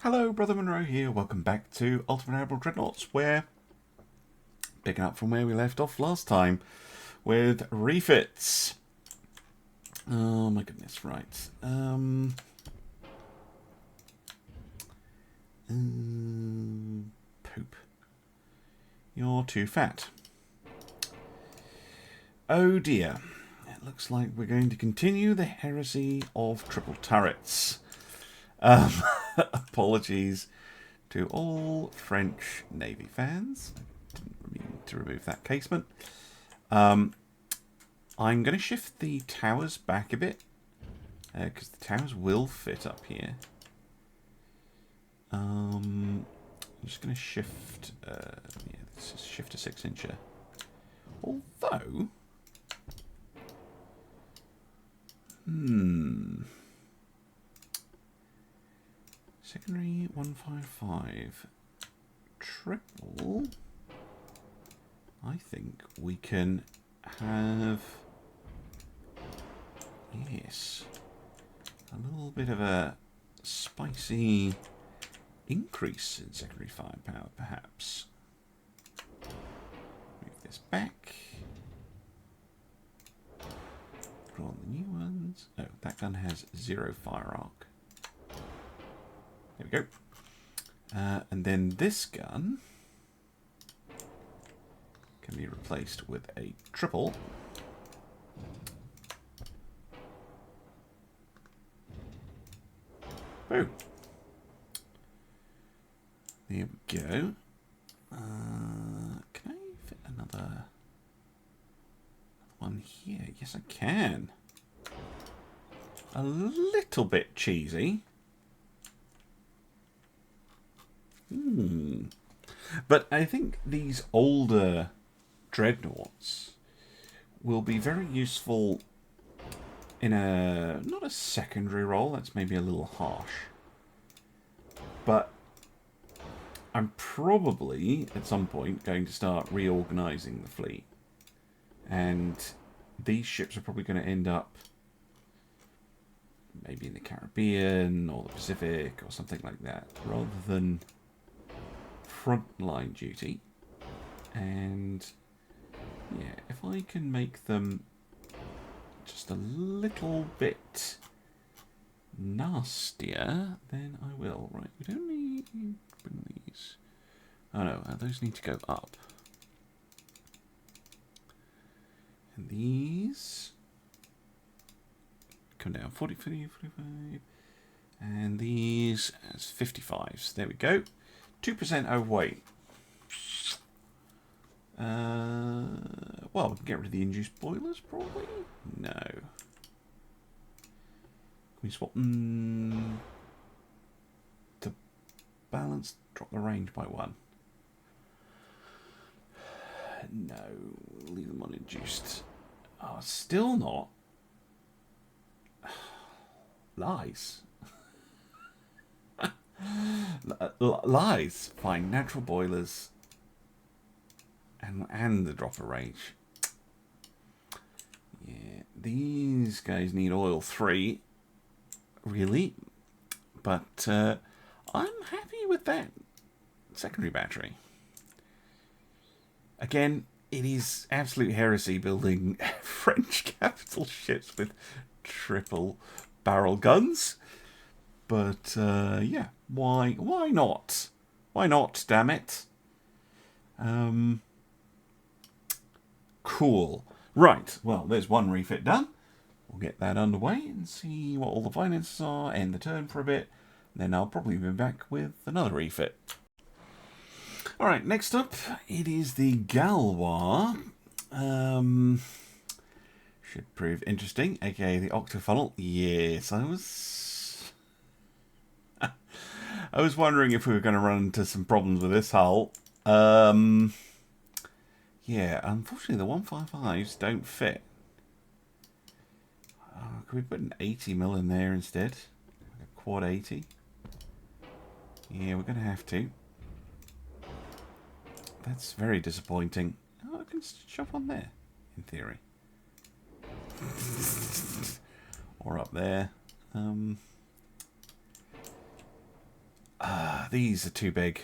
Hello, Brother Monroe here. Welcome back to Ultimate Admiral Dreadnoughts. We're picking up from where we left off last time with refits. Oh my goodness, right. Poop. You're too fat. Oh dear. It looks like we're going to continue the heresy of triple turrets. Apologies to all French Navy fans. I didn't mean to remove that casement. I'm going to shift the towers back a bit because the towers will fit up here. I'm just going to shift. Yeah, this is shift a 6-incher. Although, secondary 155 triple. I think we can have, yes, a little bit of a spicy increase in secondary firepower, perhaps. Move this back. Draw on the new ones. Oh, that gun has 0 fire arc. There we go. And then this gun can be replaced with a triple. Boom. There we go. Can I fit another one here? Yes, I can. A little bit cheesy. But I think these older dreadnoughts will be very useful in a, not a secondary role, that's maybe a little harsh, but I'm probably at some point going to start reorganizing the fleet, and these ships are probably going to end up maybe in the Caribbean or the Pacific or something like that, rather than frontline duty. And yeah, if I can make them just a little bit nastier, then I will. Right, we don't need to bring these. Oh no, those need to go up. And these come down 40, 40, 45. And these as 55s. There we go. 2% overweight. Well, we can get rid of the induced boilers, probably. No. Can we swap them to balance? Drop the range by 1. No, leave them on induced. Oh, still not. Lies. Lies. Fine, natural boilers and the dropper range. Yeah, these guys need oil 3, really, but I'm happy with that secondary battery. Again, it is absolute heresy building French capital ships with triple barrel guns. But, yeah, why not? Why not, damn it? Cool. Right, well, there's one refit done. We'll get that underway and see what all the finances are, end the turn for a bit, and then I'll probably be back with another refit. Alright, next up, it is the Galois. Should prove interesting, aka the Octofunnel. Yes, I was wondering if we were going to run into some problems with this hull. Yeah, unfortunately the 155s don't fit. Could we put an 80mm in there instead? Like a quad 80? Yeah, we're going to have to. That's very disappointing. Oh, I can shove on there, in theory. Or up there. these are too big.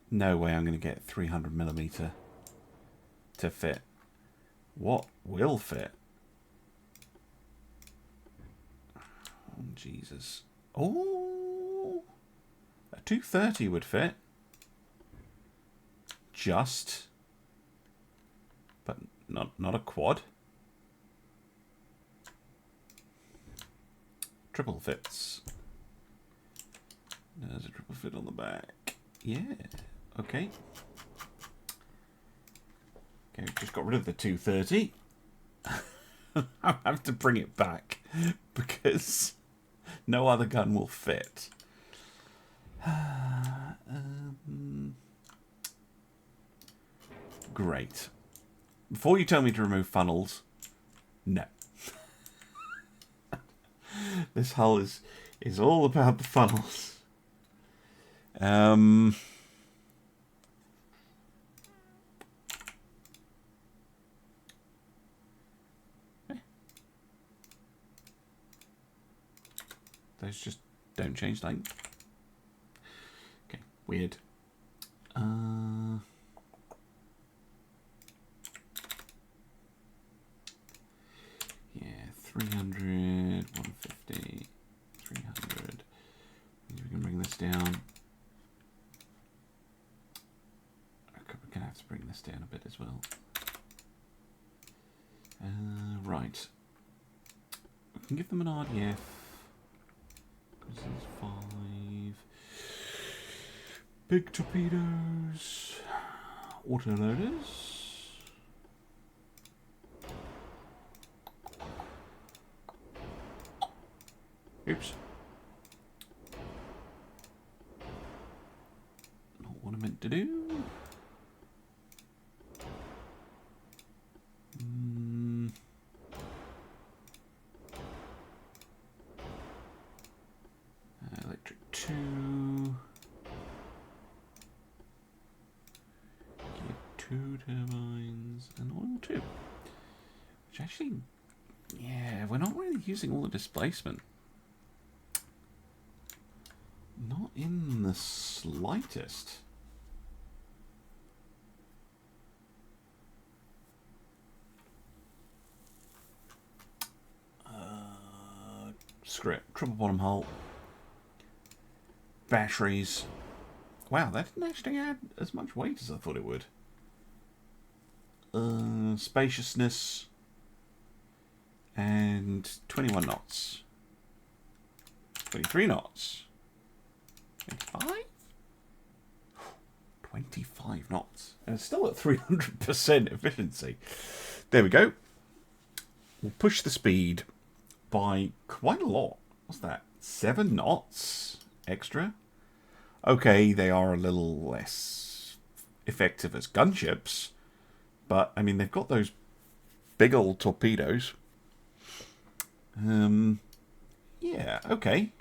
No way I'm going to get 300mm to fit. What will fit? Oh, Jesus. Oh, a 230 would fit. Just. But not a quad. Triple fits. There's a triple fit on the back. Yeah. Okay. Okay, just got rid of the 230. I'll have to bring it back because no other gun will fit. Great. Before you tell me to remove funnels, no. This hull is all about the funnels. Those just don't change length. Okay, weird. Yeah, 300, 150, 300. Maybe we can bring this down. We're gonna have to bring this down a bit as well. Right. We can give them an RDF. This is 5. Big torpedoes. Autoloaders. Oops. Not what I meant to do. Electric 2. Gear 2 turbines and oil 2. Which actually, yeah, we're not really using all the displacement. Not in the slightest. Script, triple bottom hull. Batteries. Wow, that didn't actually add as much weight as I thought it would. Spaciousness. And 21 knots. 23 knots. 25? 25 knots. And it's still at 300% efficiency. There we go. We'll push the speed by quite a lot. What's that? 7 knots extra? Okay, they are a little less effective as gunships. But, I mean, they've got those big old torpedoes. Yeah, okay.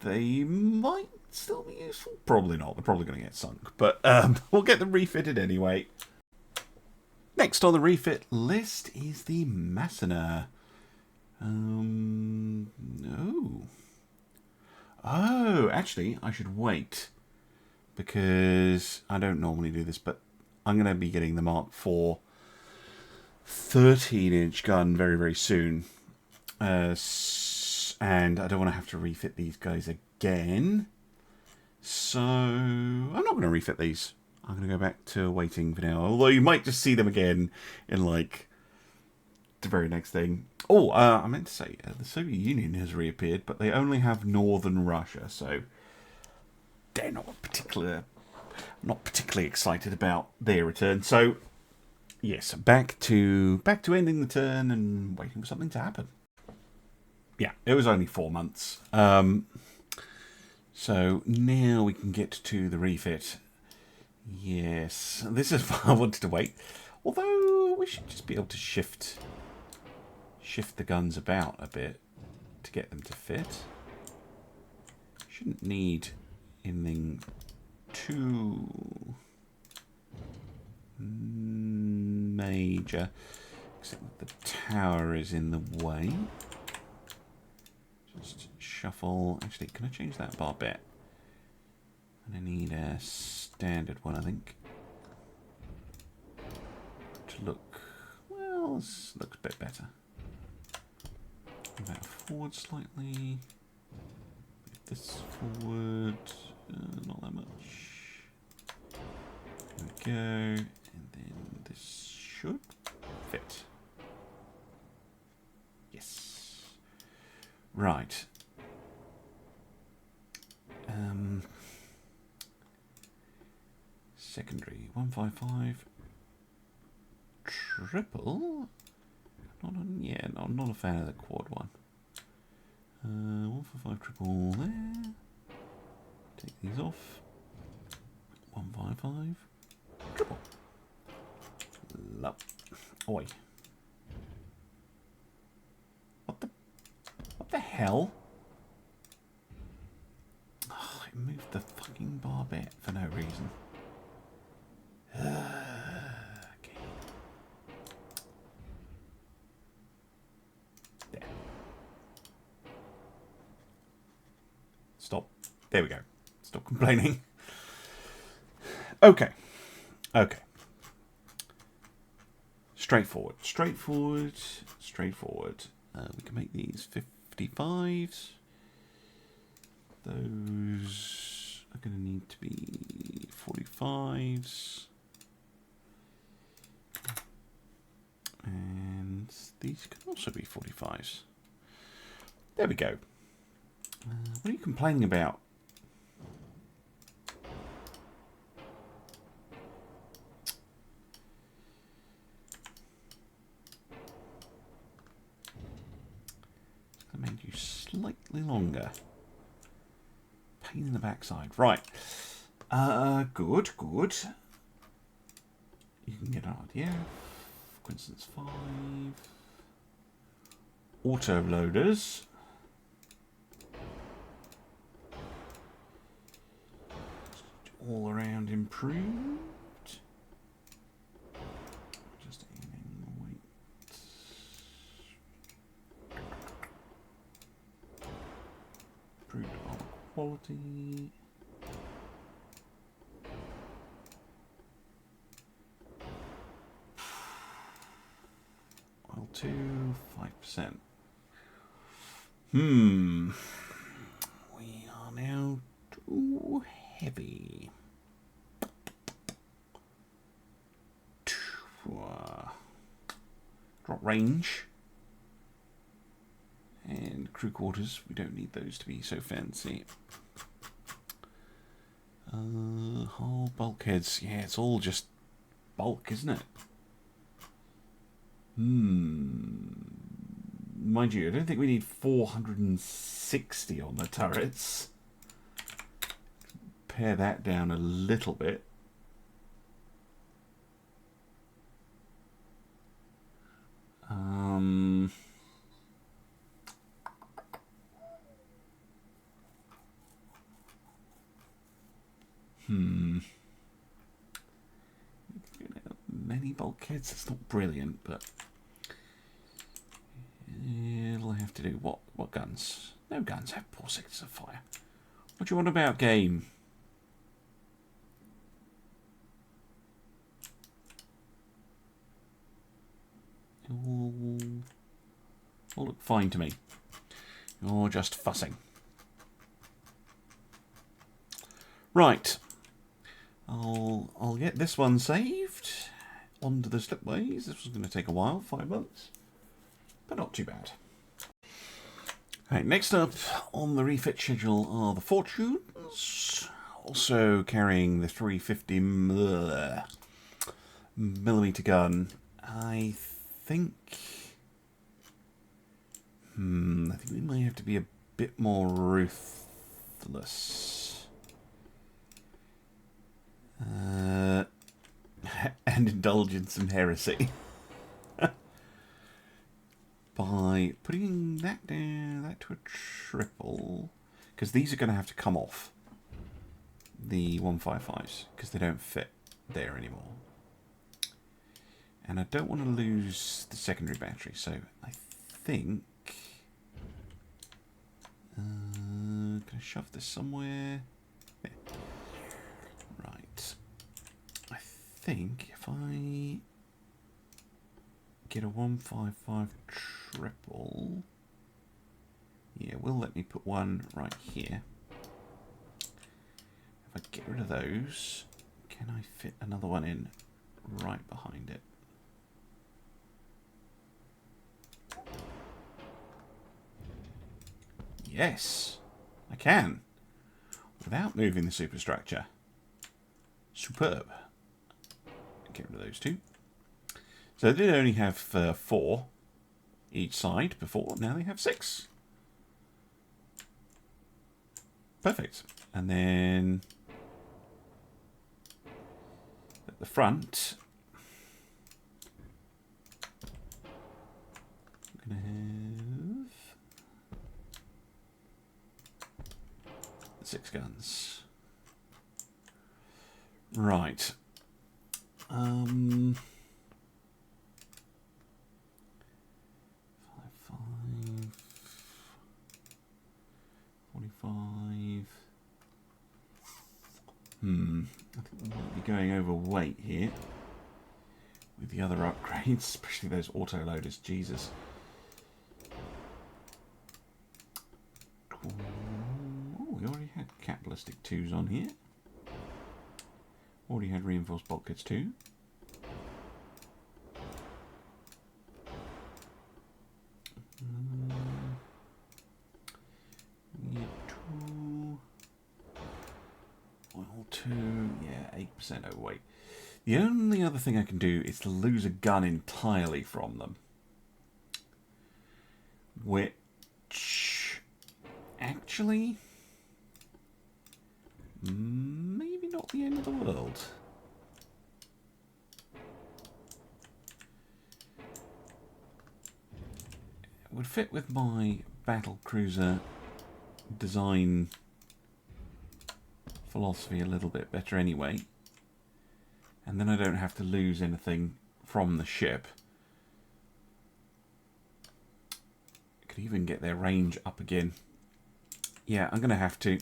They might still be useful. Probably not. They're probably going to get sunk. But we'll get them refitted anyway. Next on the refit list is the Massena. No. Oh, actually, I should wait. Because I don't normally do this, but I'm going to be getting the Mark IV 13-inch gun very, very soon. And I don't want to have to refit these guys again. So I'm not going to refit these. I'm going to go back to waiting for now. Although you might just see them again in, like, the very next thing. Oh, I meant to say, the Soviet Union has reappeared, but they only have northern Russia, so they're not particularly excited about their return. So, yes, back to ending the turn and waiting for something to happen. Yeah, it was only 4 months. So now we can get to the refit. Yes, this is why I wanted to wait. Although we should just be able to shift the guns about a bit to get them to fit. Shouldn't need anything too major, except that the tower is in the way. Just shuffle. Actually, can I change that bar bit? And I need a standard one, I think. To look, well, this looks a bit better. Move that forward slightly. Move this forward, not that much. There we go. And then this should fit. Yes. Right. Secondary 155 triple. Not on, yeah, no, I'm not a fan of the quad one. 155 triple there. Take these off. 155 triple. Love. Oi. What the hell? Oh, it moved the fucking bar bit for no reason. Okay. There. Stop. There we go. Stop complaining. Okay. Okay. Straightforward. Straightforward. Straightforward. We can make these 55s. Those are going to need to be 45s. And these can also be 45s. There we go. What are you complaining about? I made you slightly longer. Pain in the backside. Right. Good, good. You can get an idea. For instance, 5. Auto loaders. All around improved. Just aiming the weight. Improved armor quality. L2, 5%. We are now too heavy. Drop range. And crew quarters. We don't need those to be so fancy. Hull bulkheads. Yeah, it's all just bulk, isn't it? Mind you, I don't think we need 460 on the turrets. Pare that down a little bit. Many bulkheads. It's not brilliant, but it'll have to do. What guns? No guns have poor sectors of fire. What do you want about game? All look fine to me. You're just fussing. Right. I'll get this one saved onto the slipways. This was going to take a while, 5 months, but not too bad. Right, next up on the refit schedule are the Fortunes, also carrying the 350 millimeter gun. I think we might have to be a bit more ruthless. And indulge in some heresy. By putting that down, that to a triple. Because these are going to have to come off the 155s. Because they don't fit there anymore. And I don't want to lose the secondary battery. So I think... shove this somewhere. There. Right. I think if I get a 155 triple, yeah, will let me put one right here. If I get rid of those, can I fit another one in right behind it? Yes, I can, without moving the superstructure. Superb. Get rid of those two. So they did only have 4 each side before, now they have 6. Perfect. And then at the front, I'm going to have 6 guns. Right. 5, 45. I think we might be going over weight here with the other upgrades, especially those auto loaders. Jesus. Oh, we already had capitalistic 2s on here. Already had reinforced bulkheads too. Oil 2, yeah, 8% overweight. The only other thing I can do is to lose a gun entirely from them. Which, actually, maybe not the end of the world. It would fit with my battle cruiser design philosophy a little bit better anyway. And then I don't have to lose anything from the ship. I could even get their range up again. Yeah, I'm going to have to.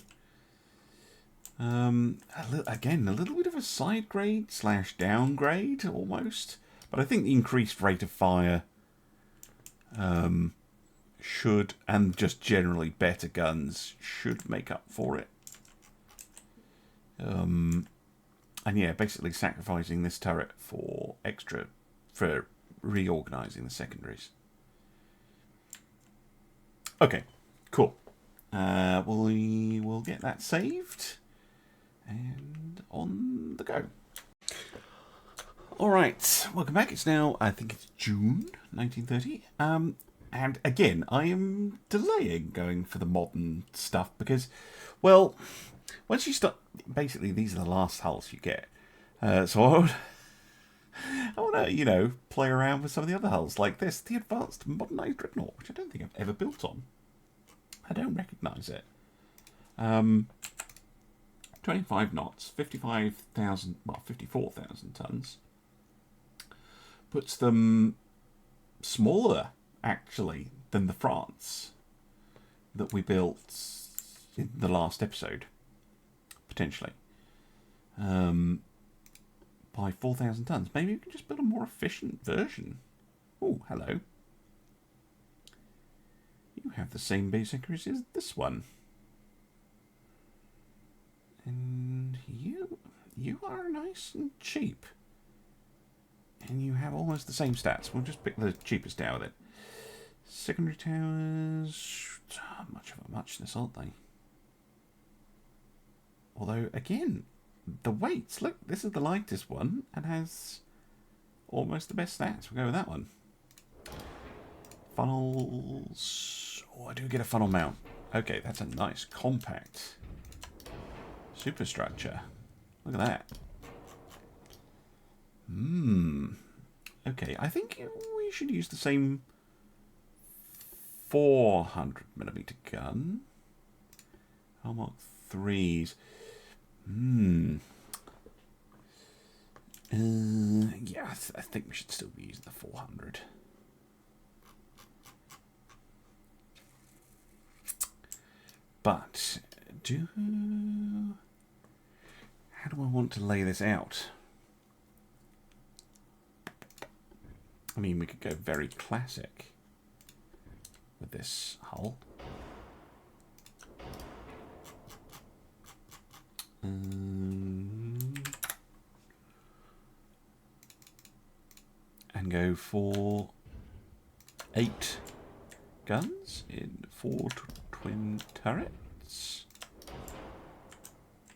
Again, a little bit of a side grade / downgrade almost. But I think the increased rate of fire should, and just generally better guns, should make up for it. And yeah, basically sacrificing this turret for reorganising the secondaries. Okay, cool. We will get that saved and on the go. Alright, welcome back. It's now, I think it's June 1930. And again, I am delaying going for the modern stuff because, well, once you start, basically these are the last hulls you get. So I want to, you know, play around with some of the other hulls like this, the advanced modernised Dreadnought, which I don't think I've ever built on. I don't recognise it. 25 knots, 55,000, well, 54,000 tons. Puts them smaller, actually, than the France that we built in the last episode, potentially. By 4,000 tons. Maybe we can just build a more efficient version. Oh, hello. You have the same base accuracy as this one. And you are nice and cheap. And you have almost the same stats. We'll just pick the cheapest out of it. Secondary towers, much of a muchness, aren't they? Although, again, the weights. Look, this is the lightest one and has almost the best stats. We'll go with that one. Funnels. Oh, I do get a funnel mount. Okay, that's a nice, compact superstructure. Look at that. Okay, I think we should use the same 400mm gun. Hallmark 3s. Yeah, I think we should still be using the 400. But How do I want to lay this out? I mean, we could go very classic with this hull. And go for 8 guns in 4 twin turrets.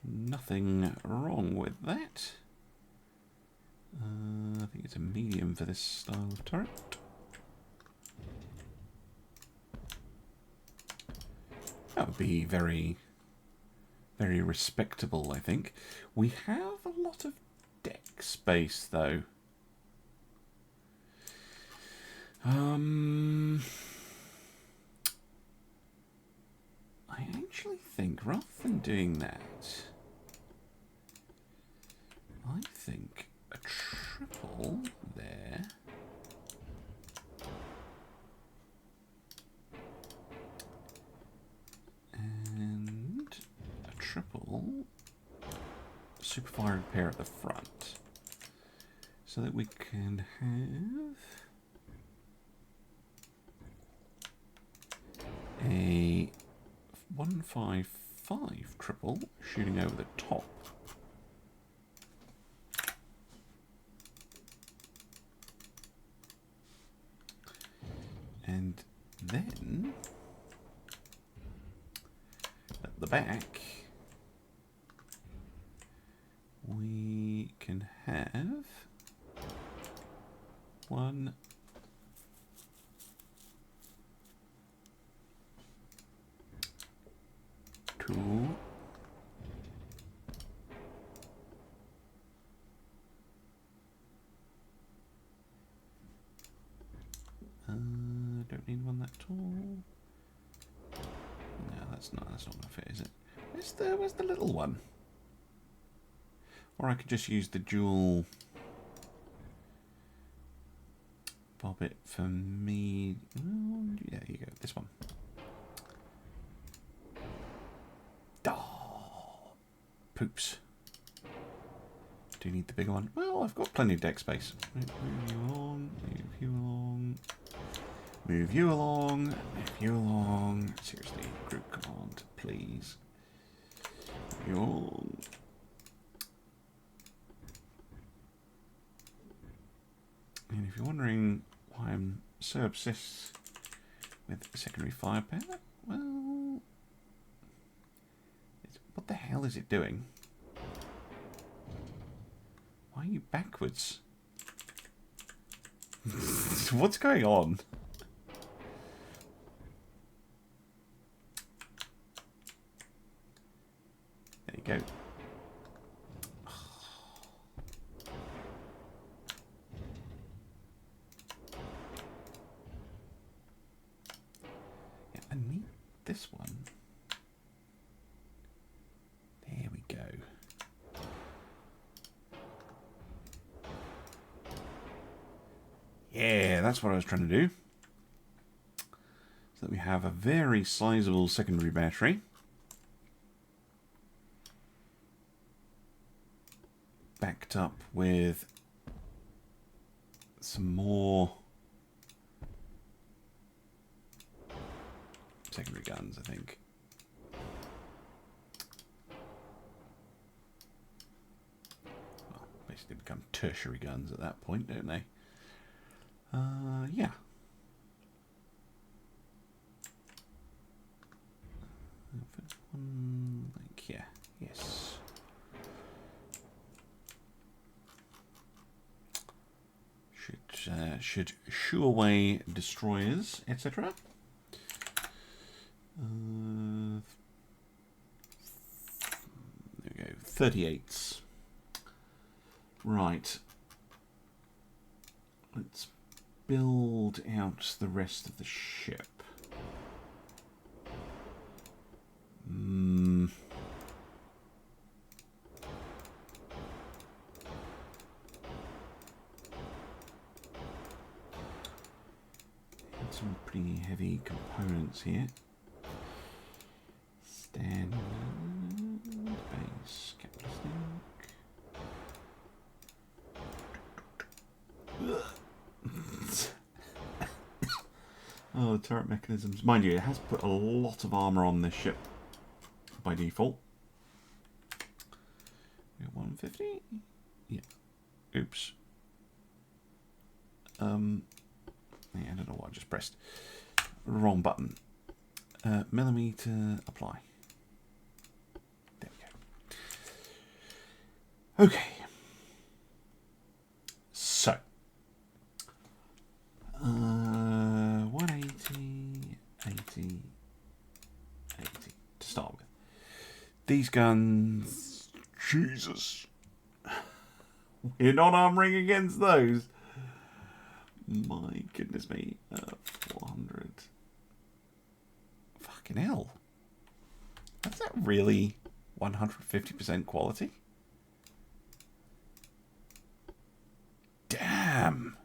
Nothing wrong with that. I think it's a medium for this style of turret. That would be very, very respectable, I think. We have a lot of deck space, though. I actually think, rather than doing that, I think a triple there and a triple superfire repair at the front, so that we can have a 155 triple shooting over the top. And then at the back we can have 1, 2, don't need one that tall. No, that's not gonna fit, is it? Where's the little one? Or I could just use the dual bobbit for me. Oh, yeah, there you go. This one. Oh, poops. Do you need the bigger one? Well, I've got plenty of deck space. Move you along, move you along. Move you along, move you along. Seriously, group command, please. Move you along. And if you're wondering why I'm so obsessed with secondary firepower, well, what the hell is it doing? Why are you backwards? What's going on? There you go. Yeah, I need this one. There we go. Yeah, that's what I was trying to do. So that we have a very sizable secondary battery. Backed up with some more secondary guns, I think. Well, basically become tertiary guns at that point, don't they? Yeah. One, like here. Yes. Should shoo away destroyers, etc. There we go. 38s. Right. Let's build out the rest of the ship. Some pretty heavy components here. Standard. Oh, the turret mechanisms. Mind you, it has put a lot of armour on this ship by default. 150? Yeah. Oops. Yeah, I don't know what I just pressed. Wrong button. Millimeter apply. There we go. Okay. So. 180, 80, 80 to start with. These guns, Jesus. We're not armoring against those. My goodness me. 400. Fucking hell. Is that really 150% quality? Damn.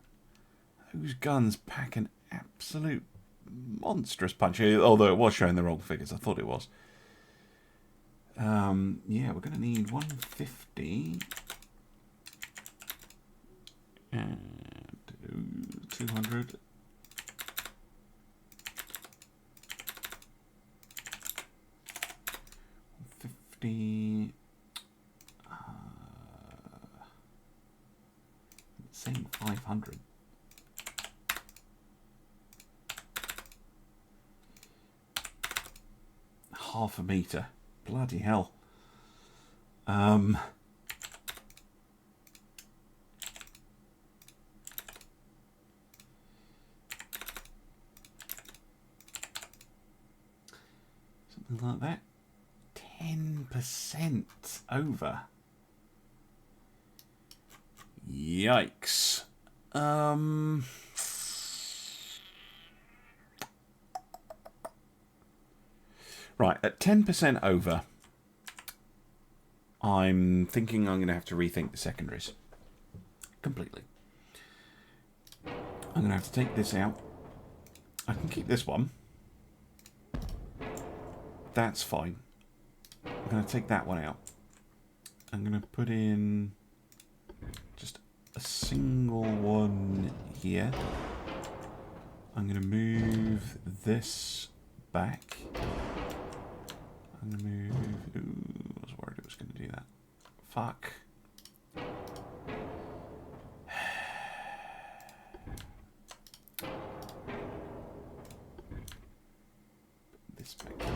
Those guns pack an absolute monstrous punch. Although it was showing the wrong figures. I thought it was. Yeah, we're going to need 150. And 200. Saying 500. Half a meter. Bloody hell. Something like that. 10% over. Yikes. Right, at 10% over, I'm thinking I'm going to have to rethink the secondaries. Completely. I'm going to have to take this out. I can keep this one. That's fine. I'm going to take that one out. I'm going to put in just a single one here. I'm going to move this back. I'm going to move... Ooh, I was worried it was going to do that. Fuck. This back here.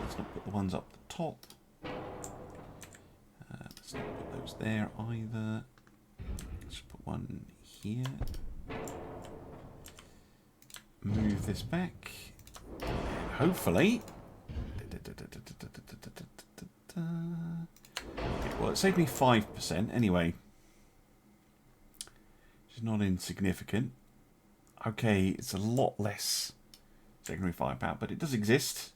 Let's not put the ones up the top. Let's not put those there either. Let's put one here. Move this back. And hopefully... Well, it saved me 5% anyway. Which is not insignificant. Okay, it's a lot less secondary firepower, but it does exist.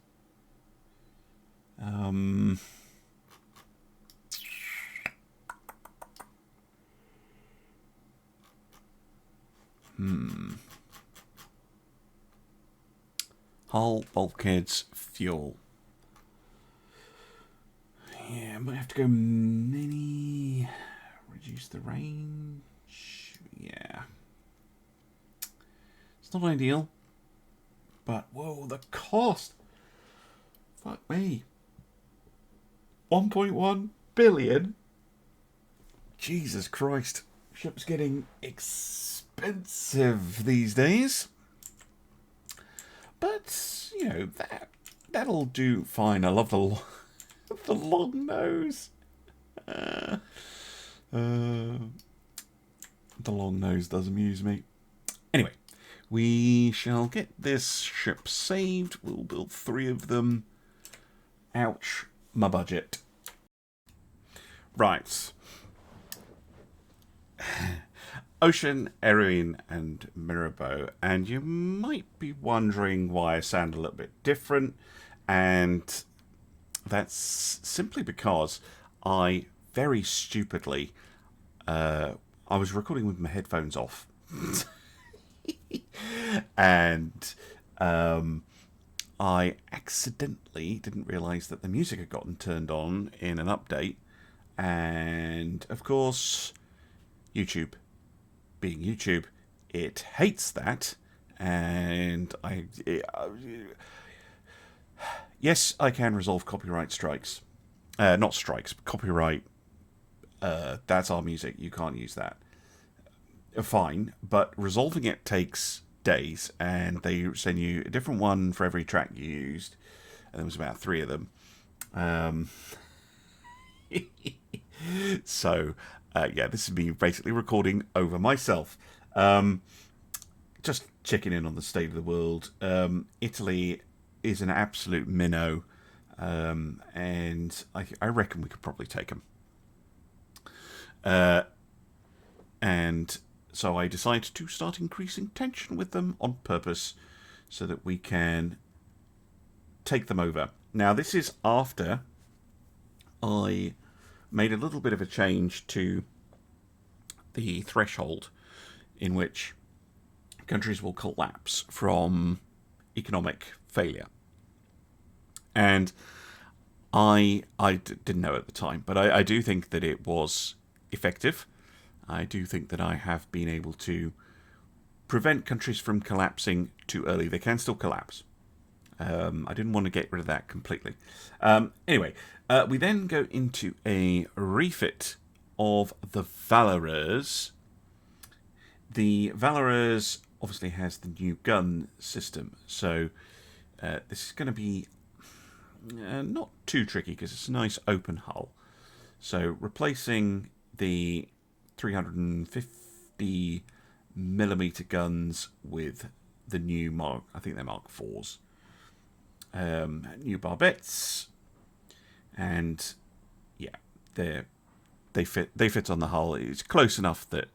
Hull, bulkheads, fuel. Yeah, I might have to go mini. Reduce the range. Yeah. It's not ideal. But, whoa, the cost. Fuck me. 1.1 billion? Jesus Christ. Ship's getting expensive these days. But, you know, that'll do fine. I love the long nose. The long nose does amuse me. Anyway, we shall get this ship saved. We'll build 3 of them. Ouch, my budget. Right. Ocean, Adrien, and Mirabeau. And you might be wondering why I sound a little bit different. And that's simply because I very stupidly... I was recording with my headphones off. And I accidentally didn't realise that the music had gotten turned on in an update. And, of course, YouTube. Being YouTube, it hates that. And yes, I can resolve copyright strikes. Not strikes, but copyright. That's our music. You can't use that. Fine, but resolving it takes days, and they send you a different one for every track you used. And there was about 3 of them. So, yeah, this is me basically recording over myself. Just checking in on the state of the world. Italy is an absolute minnow, and I reckon we could probably take them. And so I decided to start increasing tension with them on purpose so that we can take them over. Now, this is after I made a little bit of a change to the threshold in which countries will collapse from economic failure. And I didn't know at the time, but I do think that it was effective. I do think that I have been able to prevent countries from collapsing too early. They can still collapse. I didn't want to get rid of that completely. Anyway, we then go into a refit of the Valorers. The Valorers obviously has the new gun system, so this is going to be not too tricky because it's a nice open hull. So replacing the 350 millimeter guns with the new Mark, I think they're Mark IVs. New barbettes, and yeah, they fit on the hull. It's close enough that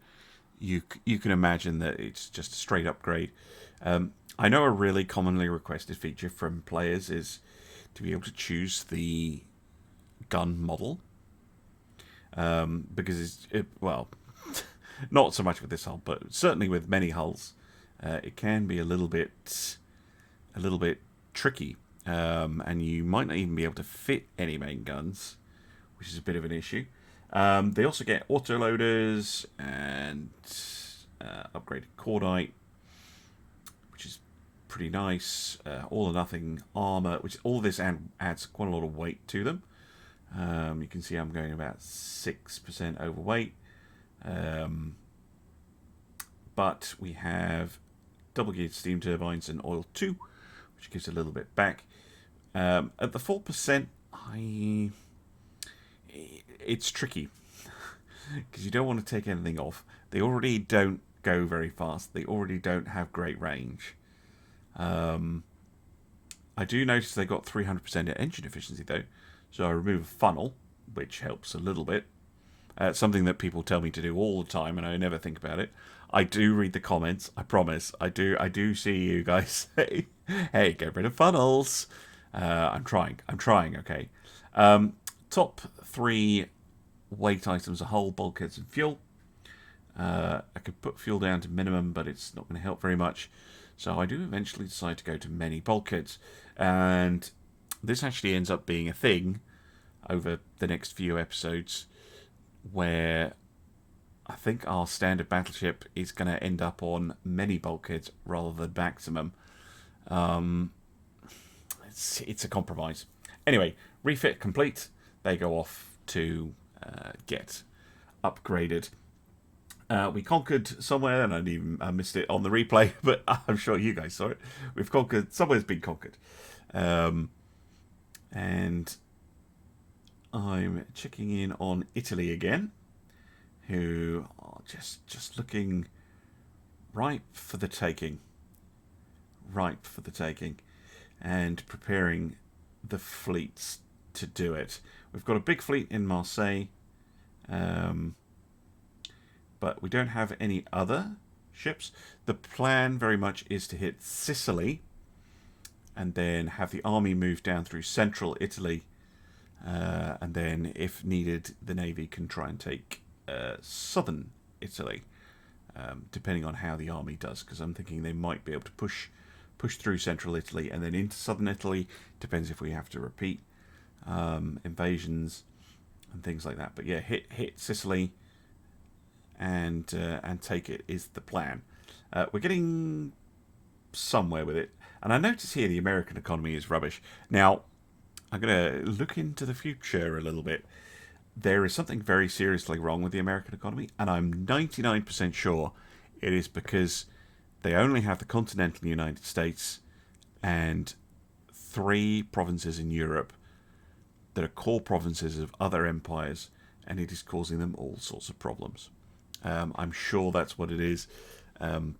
you can imagine that it's just a straight upgrade. I know a really commonly requested feature from players is to be able to choose the gun model, because well, not so much with this hull, but certainly with many hulls, it can be a little bit tricky, and you might not even be able to fit any main guns, which is a bit of an issue. They also get autoloaders and upgraded cordite, which is pretty nice. All or nothing armor, which all this adds quite a lot of weight to them. You can see I'm going about 6% overweight. But we have double geared steam turbines and oil 2, which gives a little bit back. At the 4%, it's tricky because you don't want to take anything off. They already don't go very fast. They already don't have great range. I do notice they got 300% engine efficiency though, so I remove a funnel, which helps a little bit. Something that people tell me to do all the time, and I never think about it. I do read the comments. I promise. I do see you guys say, "Hey, get rid of funnels." I'm trying. Okay. Top 3 weight items are hull, bulkheads, and fuel. I could put fuel down to minimum, but it's not going to help very much. So I do eventually decide to go to many bulkheads, and this actually ends up being a thing over the next few episodes, where I think our standard battleship is going to end up on many bulkheads rather than maximum. It's a compromise. Anyway, refit complete. They go off to get upgraded. We conquered somewhere, and I missed it on the replay, but I'm sure you guys saw it. We've conquered, somewhere's been conquered. And I'm checking in on Italy again, who are just looking ripe for the taking. And preparing the fleets to do it. We've got a big fleet in Marseille, but we don't have any other ships. The plan very much is to hit Sicily and then have the army move down through central Italy, and then if needed the navy can try and take southern Italy, depending on how the army does, because I'm thinking they might be able to push through central Italy and then into southern Italy. Depends if we have to repeat invasions. and things like that. But yeah, hit Sicily and take it is the plan. We're getting somewhere with it. And I notice here the American economy is rubbish. Now, I'm going to look into the future a little bit. There is something very seriously wrong with the American economy, and I'm 99% sure it is because they only have the continental United States and 3 provinces in Europe that are core provinces of other empires, and it is causing them all sorts of problems. I'm sure that's what it is.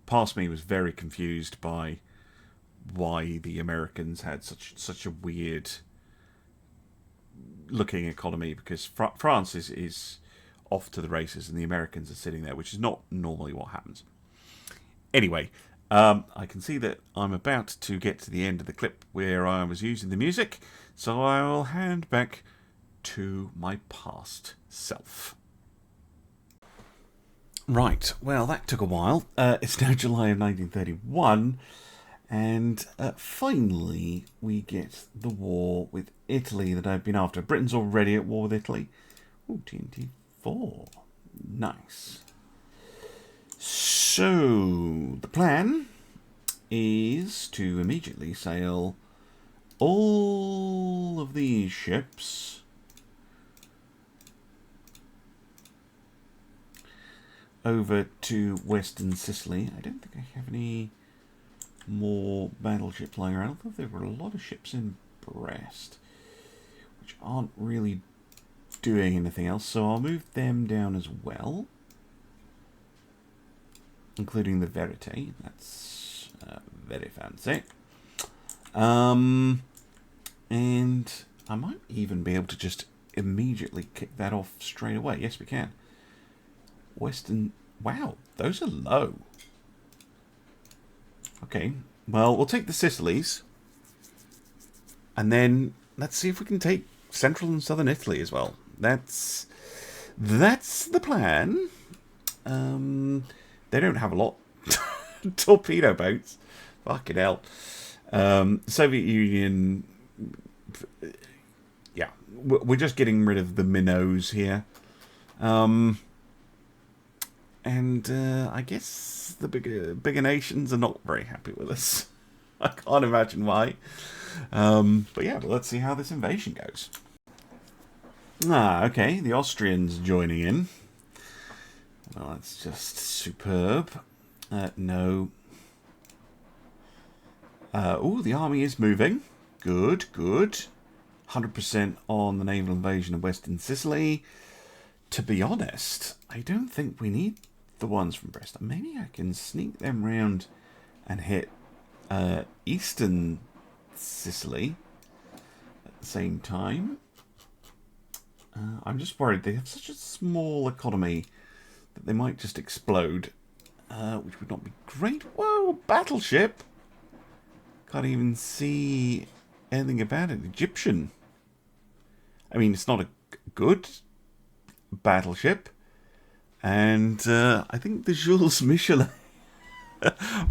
Past me was very confused by why the Americans had such a weird looking economy, because France is off to the races and the Americans are sitting there, which is not normally what happens. Anyway, I can see that I'm about to get to the end of the clip where I was using the music, so I will hand back to my past self. Right, well, that took a while. It's now July of 1931, and finally we get the war with Italy that I've been after. Britain's already at war with Italy. Ooh, TNT 4. Nice. So, the plan is to immediately sail all of these ships over to Western Sicily. I don't think I have any more battleships lying around, although there were a lot of ships in Brest, which aren't really doing anything else, so I'll move them down as well, including the Verite. That's very fancy. And I might even be able to just immediately kick that off straight away. Yes, we can. Western... Wow, those are low. Okay, well, we'll take the Sicilies. And then let's see if we can take central and southern Italy as well. That's the plan. They don't have a lot. Torpedo boats. Fucking hell. Soviet Union... Yeah, we're just getting rid of the minnows here. And I guess the bigger nations are not very happy with us. I can't imagine why. But yeah, well, let's see how this invasion goes. Okay, the Austrians joining in. Well, that's just superb. No. Oh, the army is moving. Good, good. 100% on the naval invasion of Western Sicily. To be honest, I don't think we need the ones from Brest. Maybe I can sneak them round and hit Eastern Sicily at the same time. I'm just worried they have such a small economy that they might just explode, which would not be great. Whoa, battleship! Can't even see anything about it. Egyptian. I mean, it's not a good battleship, and I think the Jules Michelin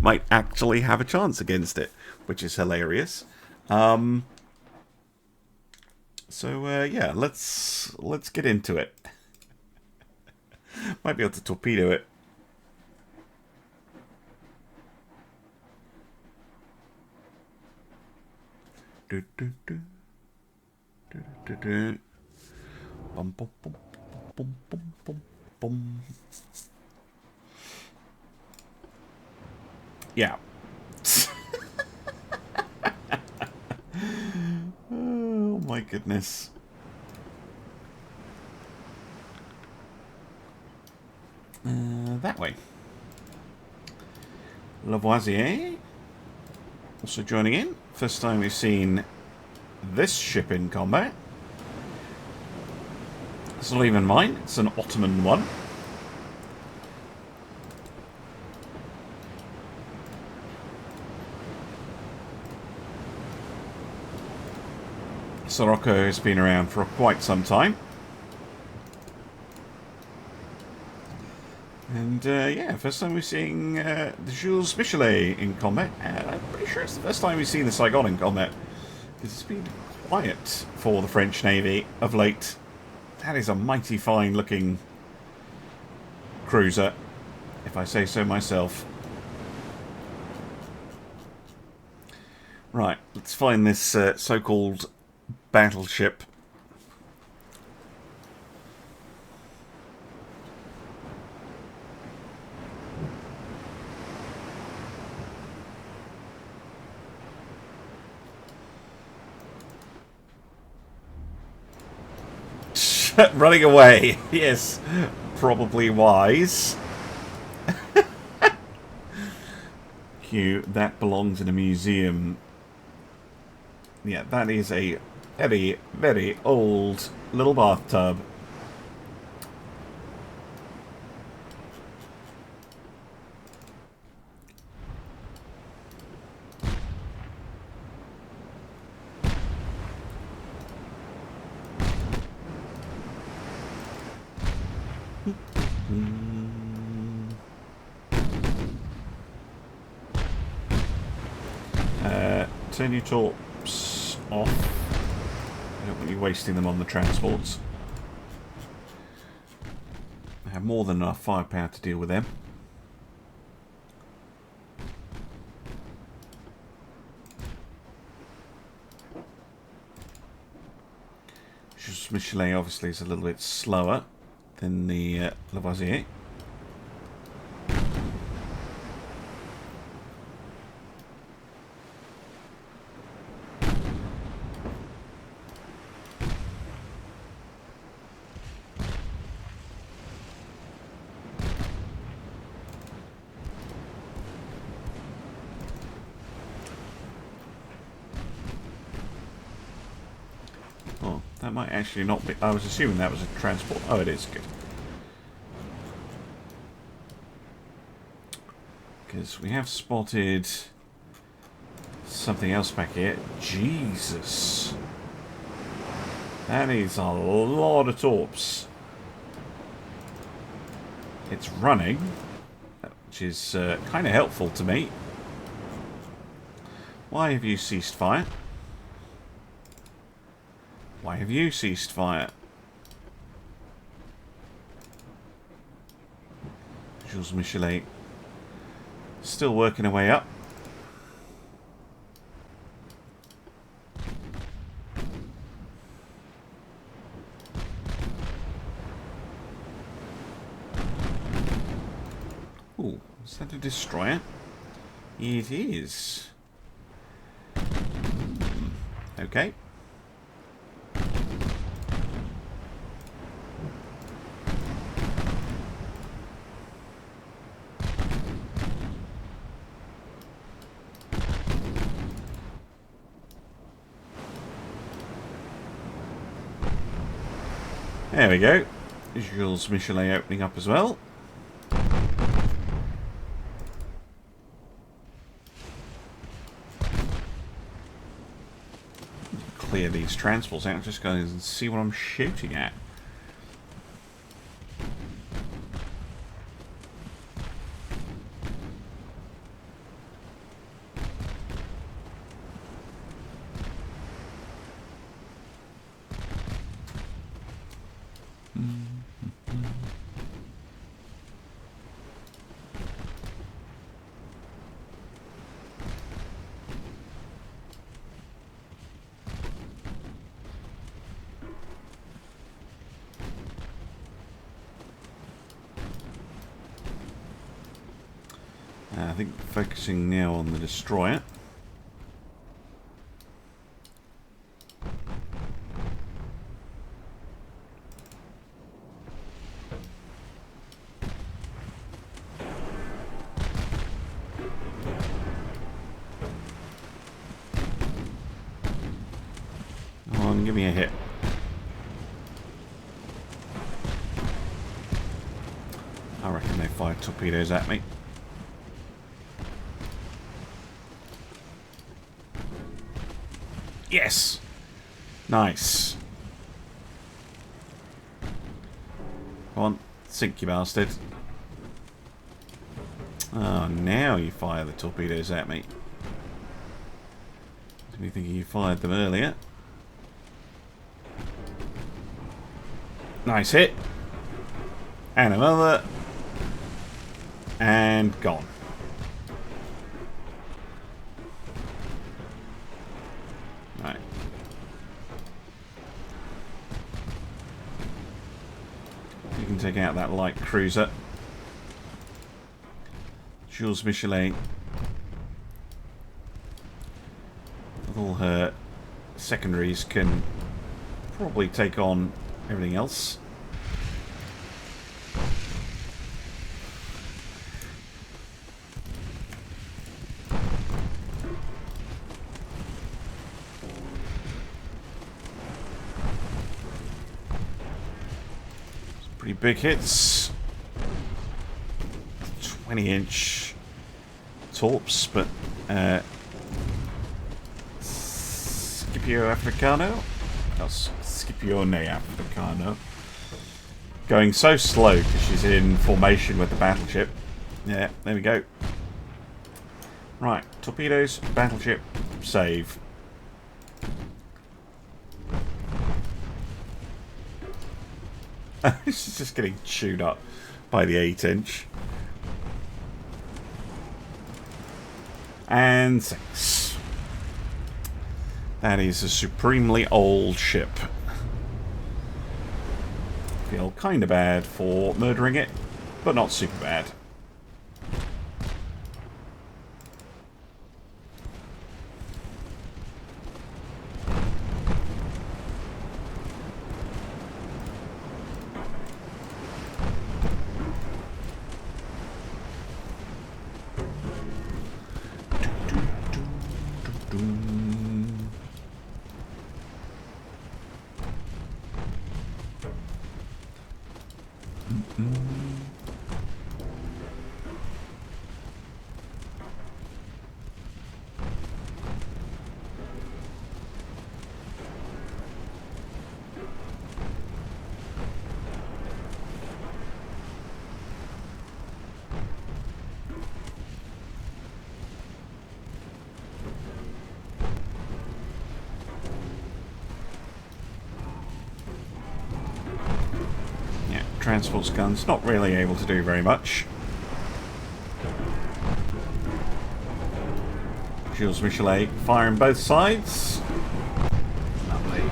might actually have a chance against it, which is hilarious. So yeah, let's get into it. Might be able to torpedo it. Bum, bum, bum, bum, bum, bum, bum. Yeah. Oh my goodness. That way. Lavoisier also joining in. First time we've seen this ship in combat. It's not even mine, it's an Ottoman one. Sirocco has been around for quite some time. And yeah, first time we're seeing the Jules Michelet in combat. And I'm pretty sure it's the first time we've seen the Saigon in combat. Because it's been quiet for the French Navy of late. That is a mighty fine looking cruiser, if I say so myself. Right, let's find this so-called battleship. Running away. Yes, probably wise. Q, that belongs in a museum. Yeah, that is a very, very old little bathtub. Turn your torps off. I don't want you wasting them on the transports. I have more than enough firepower to deal with them. Michelet obviously is a little bit slower than the Lavoisier. That might actually not be... I was assuming that was a transport. Oh, it is. Good. Because we have spotted something else back here. Jesus. That is a lot of torps. It's running, which is kind of helpful to me. Why have you ceased fire? Why have you ceased fire? Jules Michelet still working her way up. Ooh, is that a destroyer? It is. Okay. There we go. Jules Michelet opening up as well. Clear these transports out. Just go and see what I'm shooting at. I think focusing now on the destroyer. Come on, give me a hit. I reckon they fired torpedoes at me. Yes! Nice. Come on, sink you bastard. Oh, now you fire the torpedoes at me. Did you think you fired them earlier? Nice hit. And another. And gone. Right. You can take out that light cruiser. Jules Michelet. With all her secondaries can probably take on everything else. Pretty big hits. 20-inch torps, but Scipio Africano? Oh, Scipione Africano. Going so slow because she's in formation with the battleship. Yeah, there we go. Right, torpedoes, battleship, save. She's just getting chewed up by the 8-inch. And 6. That is a supremely old ship. Feel kind of bad for murdering it, but not super bad. Transport's guns not really able to do very much. Jules Michelet firing both sides. Lovely.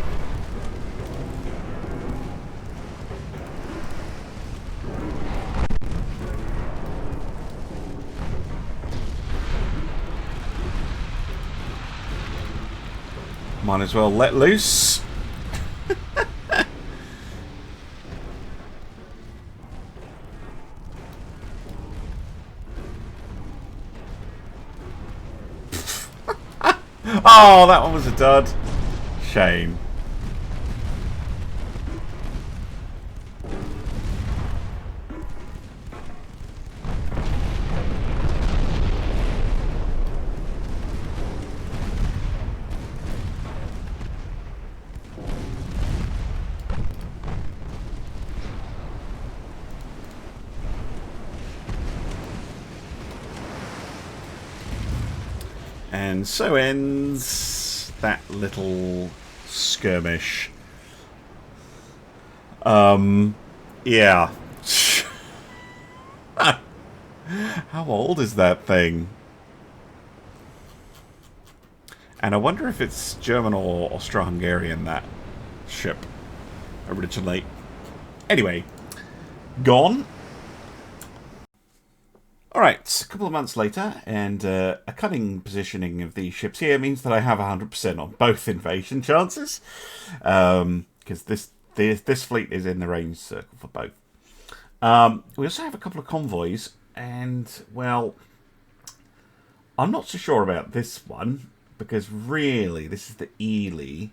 Might as well let loose. Oh, that one was a dud. Shame. And so ends that little skirmish. Yeah. How old is that thing? And I wonder if it's German or Austro-Hungarian, that ship, originally. Anyway, gone. Alright, a couple of months later, and a cunning positioning of these ships here means that I have 100% on both invasion chances. Because this fleet is in the range circle for both. We also have a couple of convoys, and, well, I'm not so sure about this one, because really, this is the Ely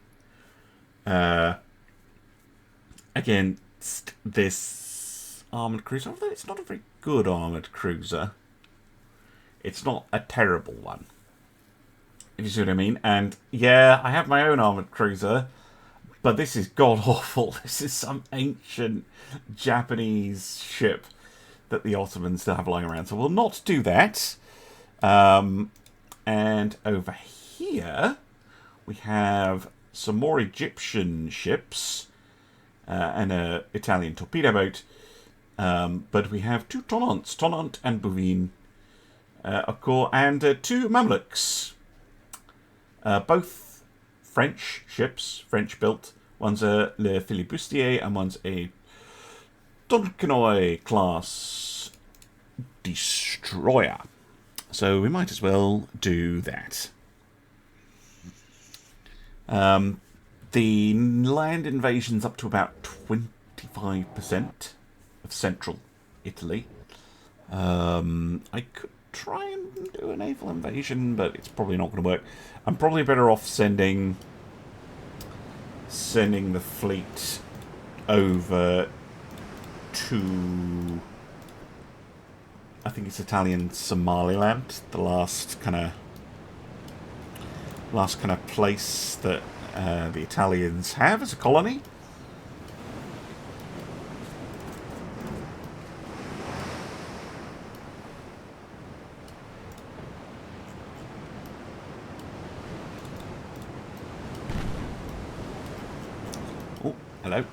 against this armoured cruiser, although it's not a very good armoured cruiser. It's not a terrible one, if you see what I mean. And yeah, I have my own armoured cruiser, but this is god-awful. This is some ancient Japanese ship that the Ottomans still have lying around, so we'll not do that. And over here we have some more Egyptian ships. and an Italian torpedo boat. But we have 2 Tonnants, Tonnant and Bouvine, of course, and 2 Mamluks. Both French ships, French built. One's a Le Filibustier and one's a Tonkanoy class destroyer. So we might as well do that. The land invasion's up to about 25% of central Italy. I could try and do a naval invasion, but it's probably not going to work. I'm probably better off sending the fleet over to, I think it's Italian Somaliland, the last kind of place that the Italians have as a colony. Oh, hello.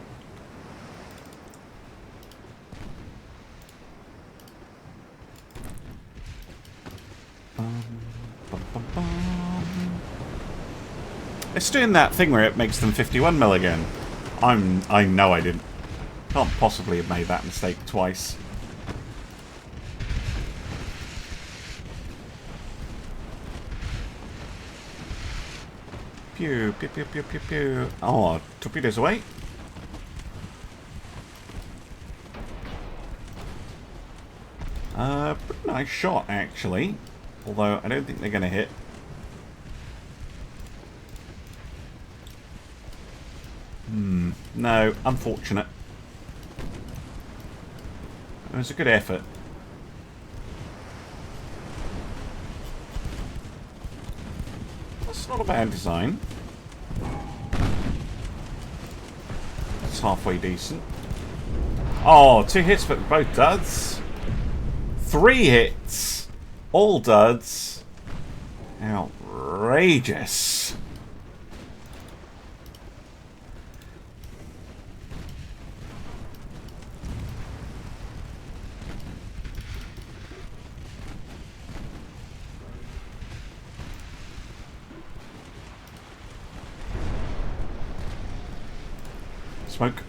It's doing that thing where it makes them 51 mil again. I know I didn't. Can't possibly have made that mistake twice. Pew, pew, pew, pew, pew, pew. Oh, torpedoes away. Pretty nice shot, actually. Although, I don't think they're going to hit. No, unfortunate. It was a good effort. That's not a bad design. It's halfway decent. Oh, 2 hits, but both duds. 3 hits. All duds. Outrageous. Smoke.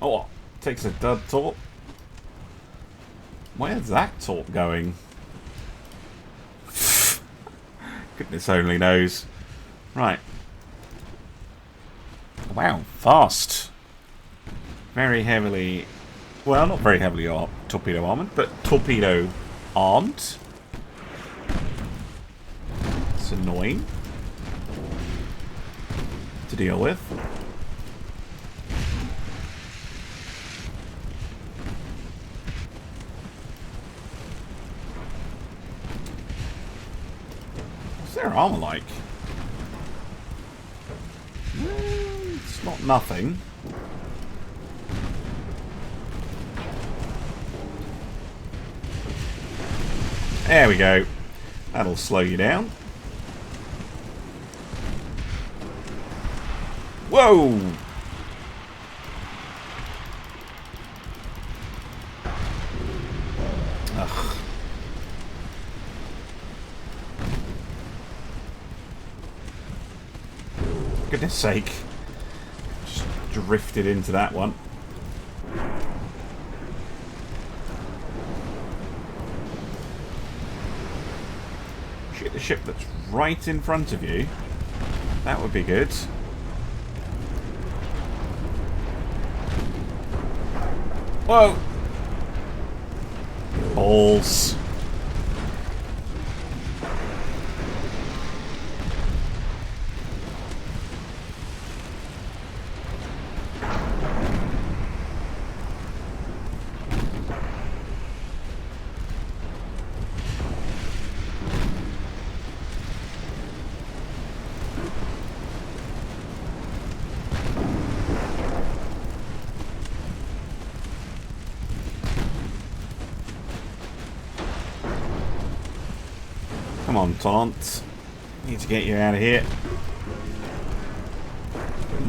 Oh, takes a dud torp. Where's that torp going? Goodness only knows. Right. Wow, fast. Very heavily... Well, not very heavily torpedo armoured, but torpedo armed. It's annoying to deal with. What's their armor like? It's not nothing. There we go. That'll slow you down. Whoa! Ugh. Goodness sake. Just drifted into that one. Shoot the ship that's right in front of you. That would be good. Whoa! Balls. Come on, Taunt. Need to get you out of here.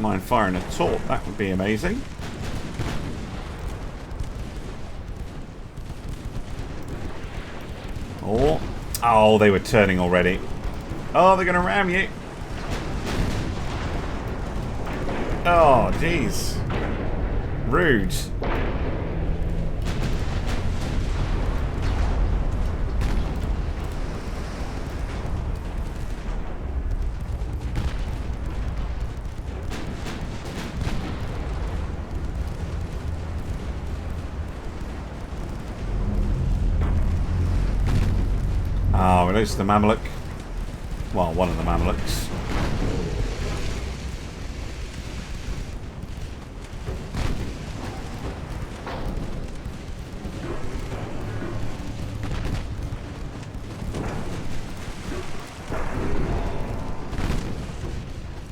mind firing a torp. That would be amazing. Oh, they were turning already. Oh, they're going to ram you. Oh, jeez. Rude. Oh, we lose the Mamluk. Well, one of the Mamluks.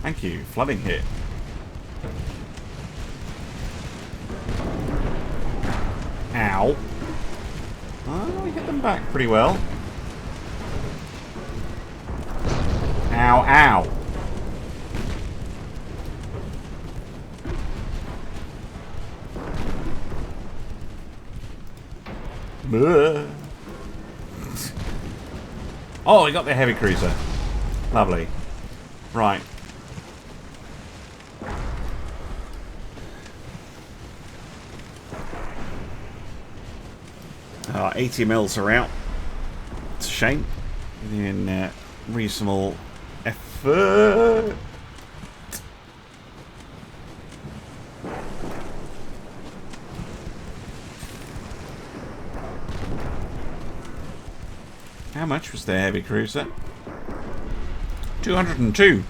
Thank you. Flooding hit. Ow. Oh, we hit them back pretty well. Ow, ow. Oh, we got the heavy cruiser. Lovely. Right. 80 mils are out. It's a shame. In reasonable effort. How much was the heavy cruiser? 202.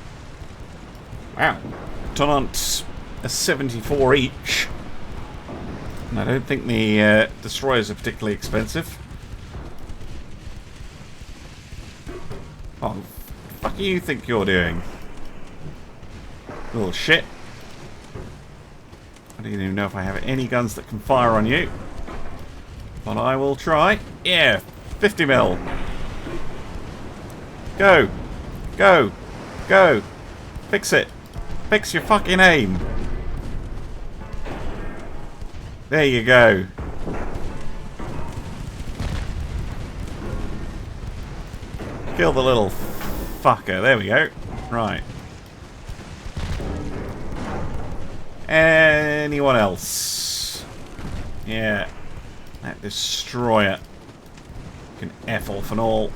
Wow. Tonnant's a 74 each. And I don't think the destroyers are particularly expensive. Oh, what the fuck do you think you're doing? Little shit. I don't even know if I have any guns that can fire on you. But I will try. Yeah, 50 mil. Go. Go. Go. Fix it. Fix your fucking aim. There you go. Kill the little fucker. There we go. Right. Anyone else? Yeah. That destroyer can F off and all.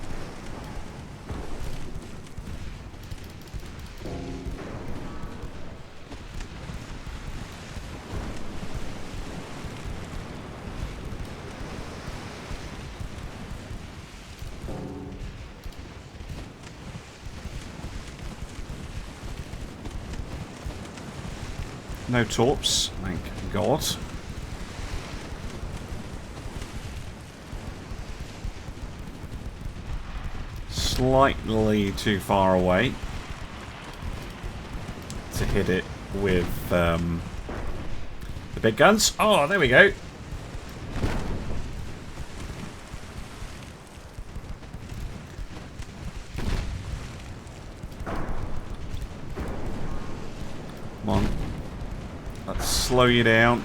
No torps, thank God. Slightly too far away to hit it with the big guns. Oh, there we go. Come on. Let's slow you down.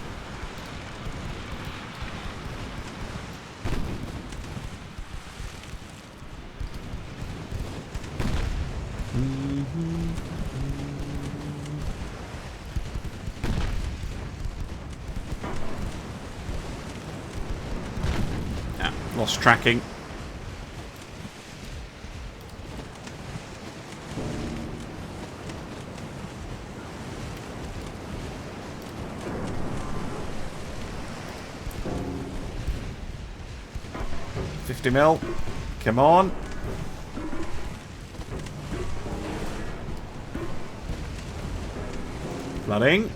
Ah, lost tracking. Mil. Come on. Flooding.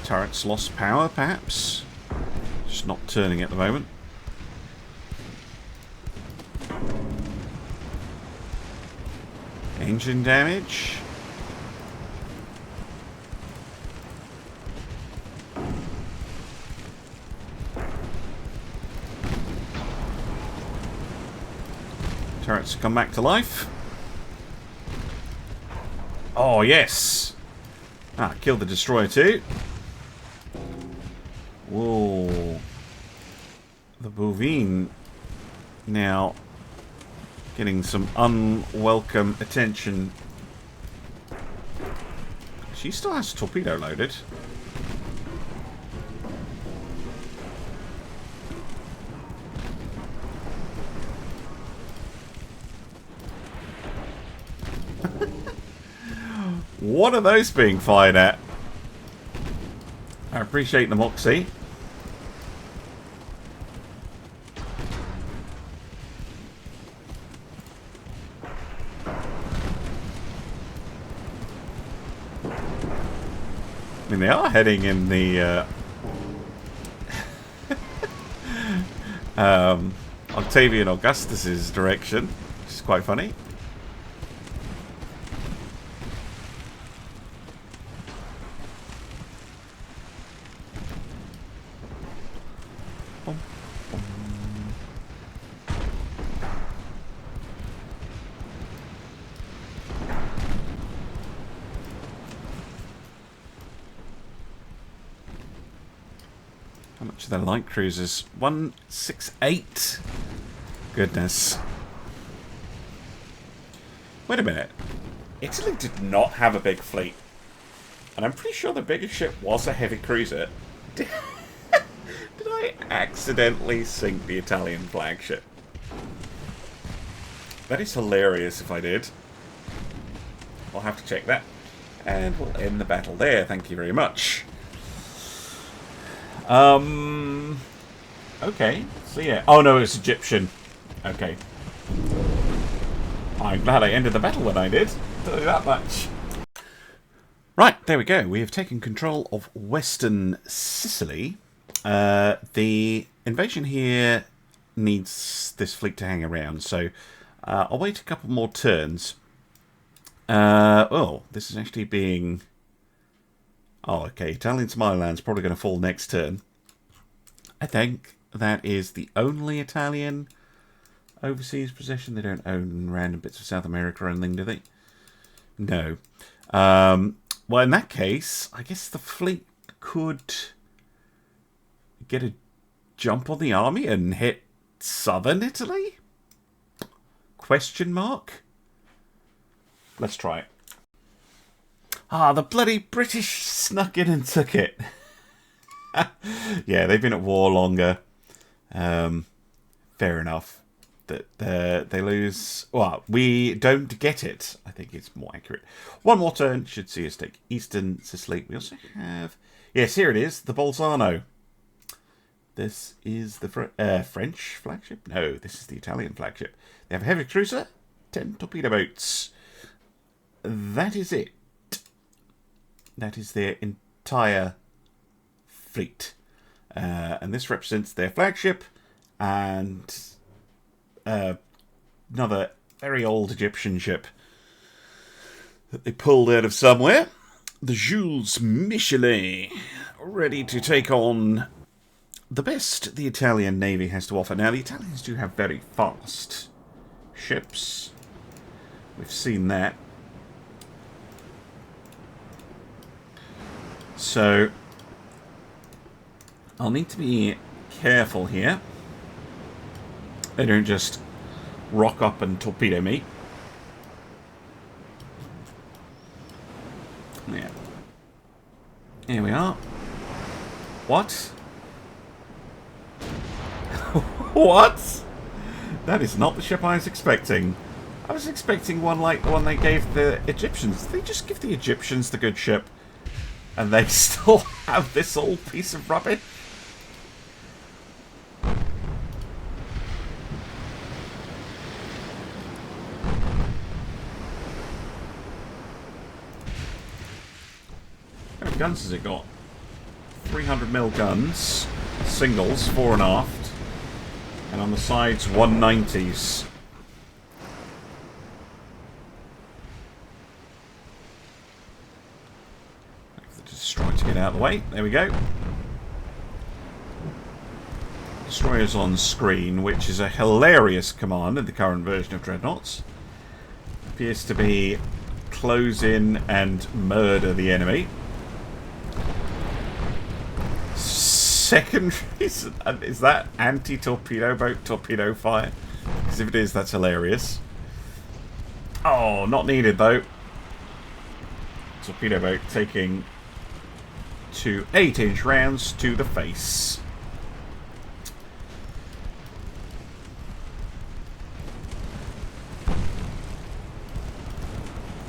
Turret's lost power, perhaps. Just not turning at the moment. Engine damage. Turrets come back to life. Oh, yes. Ah, killed the destroyer too. Whoa. The Bovine now getting some unwelcome attention. She still has torpedo loaded. What are those being fired at? I appreciate the moxie. I mean, they are heading in the Octavian Augustus's direction, which is quite funny. How much are their light cruisers? 168. Goodness. Wait a minute. Italy did not have a big fleet. And I'm pretty sure the biggest ship was a heavy cruiser. Did I accidentally sink the Italian flagship? That is hilarious if I did. I'll have to check that. And we'll end the battle there. Thank you very much. Okay. So yeah. Oh no, it's Egyptian. Okay. I'm glad I ended the battle when I did. Tell you that much. Right, there we go. We have taken control of Western Sicily. The invasion here needs this fleet to hang around, so I'll wait a couple more turns. Oh, this is actually being... Oh, okay. Italian Somaliland's probably going to fall next turn. I think that is the only Italian overseas possession. They don't own random bits of South America or anything, do they? No. Well, in that case, I guess the fleet could get a jump on the army and hit southern Italy? Question mark? Let's try it. Ah, the bloody British snuck in and took it. Yeah, they've been at war longer. Fair enough. That they lose. Well, we don't get it. I think it's more accurate. One more turn should see us take Eastern Sicily. We also have... Yes, here it is. The Bolzano. This is the French flagship? No, this is the Italian flagship. They have a heavy cruiser, 10 torpedo boats. That is it. That is their entire fleet. And this represents their flagship and another very old Egyptian ship that they pulled out of somewhere. The Jules Michelet, ready to take on the best the Italian Navy has to offer. Now, the Italians do have very fast ships. We've seen that. So, I'll need to be careful here. They don't just rock up and torpedo me. Yeah. Here we are. What? What? That is not the ship I was expecting. I was expecting one like the one they gave the Egyptians. Did they just give the Egyptians the good ship? And they still have this old piece of rubbish? How many guns has it got? 300mm guns. Singles, fore and aft. And on the sides, 190s. Just trying to get out of the way. There we go. destroyers on screen, which is a hilarious command in the current version of Dreadnoughts. Appears to be close in and murder the enemy. Secondaries? Is that anti-torpedo boat torpedo fire? Because if it is, that's hilarious. Oh, not needed though. Torpedo boat taking 2 8-inch rounds to the face.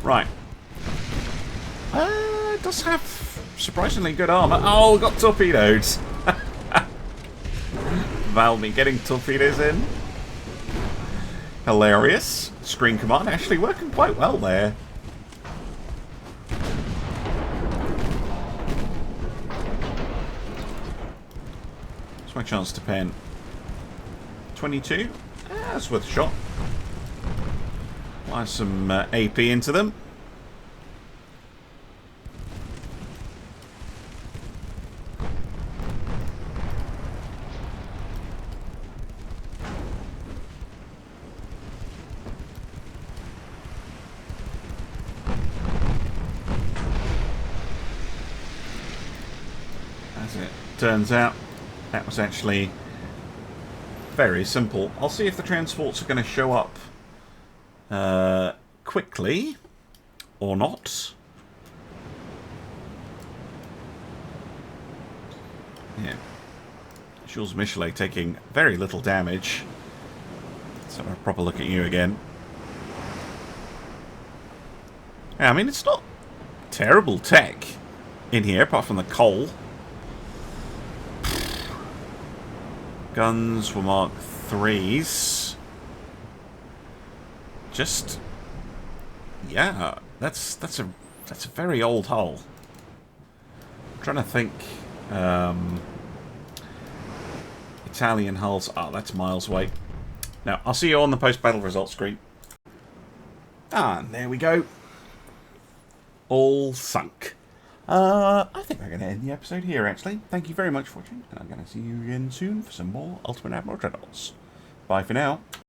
Right. It does have surprisingly good armor. Oh, got torpedoed. Valmy getting torpedoes in. Hilarious. Screen command actually working quite well there. It's my chance to pen 22. That's worth a shot. Apply some AP into them. As it turns out, that was actually very simple. I'll see if the transports are going to show up quickly or not. Yeah. Jules Michelet taking very little damage. Let's have a proper look at you again. Yeah, I mean, it's not terrible tech in here, apart from the coal. Guns were Mark 3s. Just, yeah, that's a very old hull. I'm trying to think. Italian hulls. Oh, that's miles away. Now, I'll see you on the post-battle results screen. And there we go. All sunk. I think we're going to end the episode here, actually. Thank you very much for watching, and I'm going to see you again soon for some more Ultimate Admiral Dreadnoughts. Bye for now.